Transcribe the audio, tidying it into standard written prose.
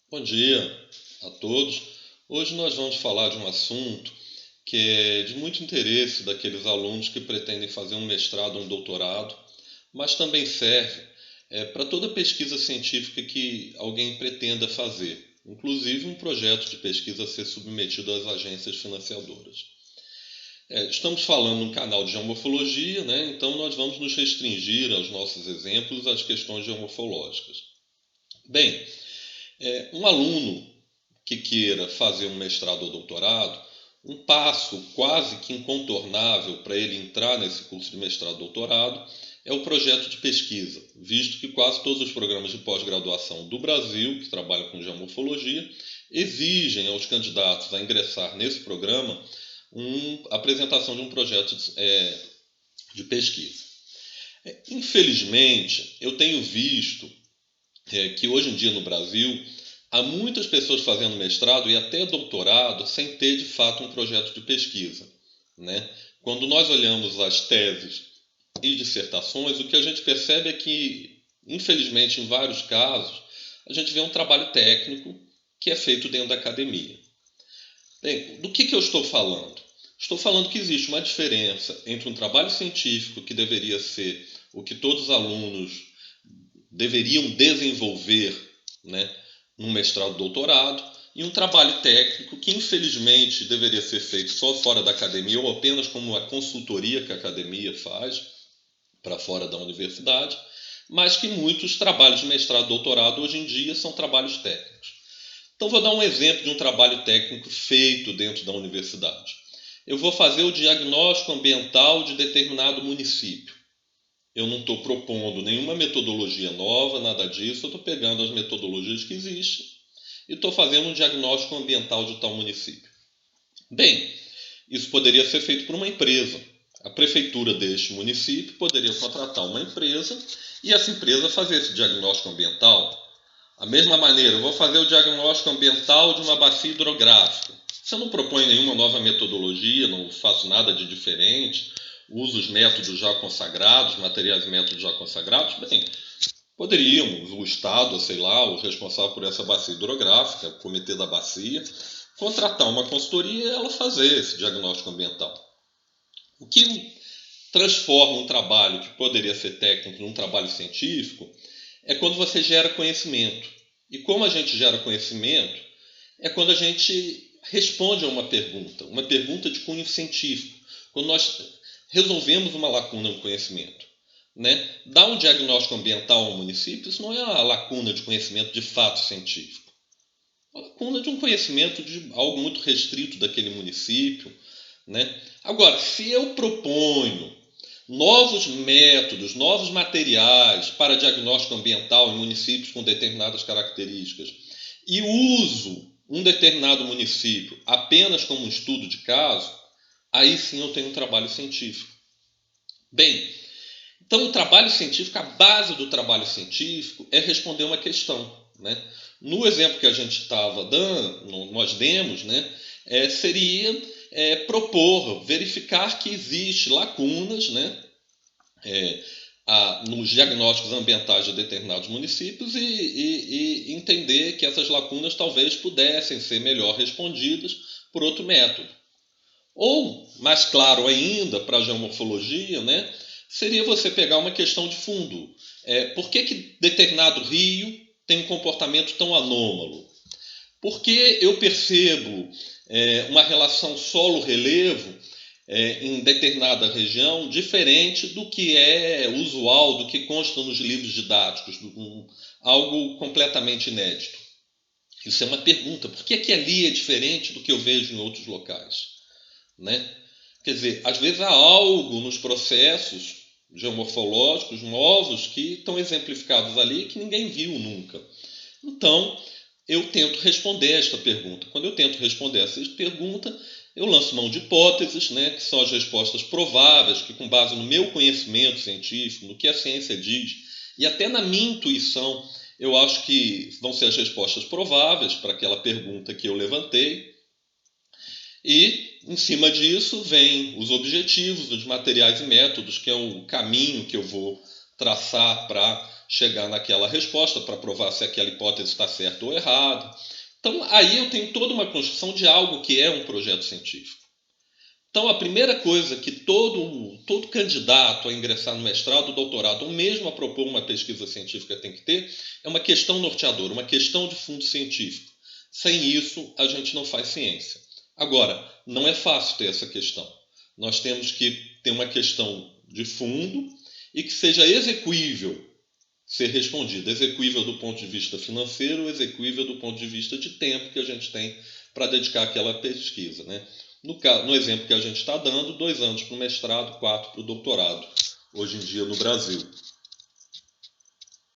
Bom dia a todos. Hoje nós vamos falar de um assunto que é de muito interesse daqueles alunos que pretendem fazer um mestrado ou um doutorado, mas também serve para toda pesquisa científica que alguém pretenda fazer, inclusive um projeto de pesquisa ser submetido às agências financiadoras. Estamos falando num canal de geomorfologia, né? Então nós vamos nos restringir aos nossos exemplos às questões geomorfológicas. Bem, um aluno que queira fazer um mestrado ou doutorado, um passo quase que incontornável para ele entrar nesse curso de mestrado ou doutorado é o projeto de pesquisa, visto que quase todos os programas de pós-graduação do Brasil, que trabalham com geomorfologia, exigem aos candidatos a ingressar nesse programa a apresentação de um projeto de pesquisa. Infelizmente, eu tenho visto que hoje em dia no Brasil há muitas pessoas fazendo mestrado e até doutorado sem ter de fato um projeto de pesquisa, né? Quando nós olhamos as teses e dissertações, o que a gente percebe é que, infelizmente, em vários casos, a gente vê um trabalho técnico que é feito dentro da academia. Bem, do que eu estou falando? Estou falando que existe uma diferença entre um trabalho científico que deveria ser o que todos os alunos deveriam desenvolver, né, num mestrado ou doutorado, e um trabalho técnico que infelizmente deveria ser feito só fora da academia ou apenas como uma consultoria que a academia faz para fora da universidade, mas que muitos trabalhos de mestrado e doutorado hoje em dia são trabalhos técnicos. Então vou dar um exemplo de um trabalho técnico feito dentro da universidade. Eu vou fazer o diagnóstico ambiental de determinado município. Eu não estou propondo nenhuma metodologia nova, nada disso. Eu estou pegando as metodologias que existem e estou fazendo um diagnóstico ambiental de tal município. Bem, isso poderia ser feito por uma empresa. A prefeitura deste município poderia contratar uma empresa e essa empresa fazer esse diagnóstico ambiental. Da mesma maneira, eu vou fazer o diagnóstico ambiental de uma bacia hidrográfica. Se eu não propõe nenhuma nova metodologia, não faço nada de diferente, uso os métodos já consagrados, materiais e métodos já consagrados, bem, poderíamos, o Estado, sei lá, o responsável por essa bacia hidrográfica, o comitê da bacia, contratar uma consultoria e ela fazer esse diagnóstico ambiental. O que transforma um trabalho que poderia ser técnico num trabalho científico é quando você gera conhecimento. E como a gente gera conhecimento é quando a gente responde a uma pergunta de cunho científico. Quando nós resolvemos uma lacuna no conhecimento. Né? Dar um diagnóstico ambiental ao município, isso não é uma lacuna de conhecimento de fato científico. É uma lacuna de um conhecimento de algo muito restrito daquele município. Né? Agora, se eu proponho novos métodos, novos materiais para diagnóstico ambiental em municípios com determinadas características e uso um determinado município apenas como um estudo de caso, aí sim eu tenho um trabalho científico. Bem, então o trabalho científico, a base do trabalho científico é responder uma questão. Né? No exemplo que a gente estava dando, nós demos, né, seria propor, verificar que existe lacunas, né, nos diagnósticos ambientais de determinados municípios e entender que essas lacunas talvez pudessem ser melhor respondidas por outro método. Ou, mais claro ainda, para a geomorfologia, né, seria você pegar uma questão de fundo. Por que determinado rio tem um comportamento tão anômalo? Por que eu percebo uma relação solo-relevo em determinada região diferente do que é usual, do que consta nos livros didáticos, algo completamente inédito? Isso é uma pergunta. Por que ali é diferente do que eu vejo em outros locais? Né? Quer dizer, às vezes há algo nos processos geomorfológicos novos que estão exemplificados ali que ninguém viu nunca. Então, eu tento responder esta pergunta. Quando eu tento responder essa pergunta, eu lanço mão de hipóteses, né, que são as respostas prováveis, que com base no meu conhecimento científico, no que a ciência diz, e até na minha intuição, eu acho que vão ser as respostas prováveis para aquela pergunta que eu levantei. E, em cima disso, vem os objetivos, os materiais e métodos, que é o caminho que eu vou traçar para chegar naquela resposta, para provar se aquela hipótese está certa ou errada. Então, aí eu tenho toda uma construção de algo que é um projeto científico. Então, a primeira coisa que todo candidato a ingressar no mestrado, doutorado, ou mesmo a propor uma pesquisa científica tem que ter, é uma questão norteadora, uma questão de fundo científico. Sem isso, a gente não faz ciência. Agora, não é fácil ter essa questão. Nós temos que ter uma questão de fundo e que seja execuível ser respondida. Execuível do ponto de vista financeiro, execuível do ponto de vista de tempo que a gente tem para dedicar àquela pesquisa, né? No exemplo que a gente está dando, 2 anos para o mestrado, 4 para o doutorado, hoje em dia no Brasil.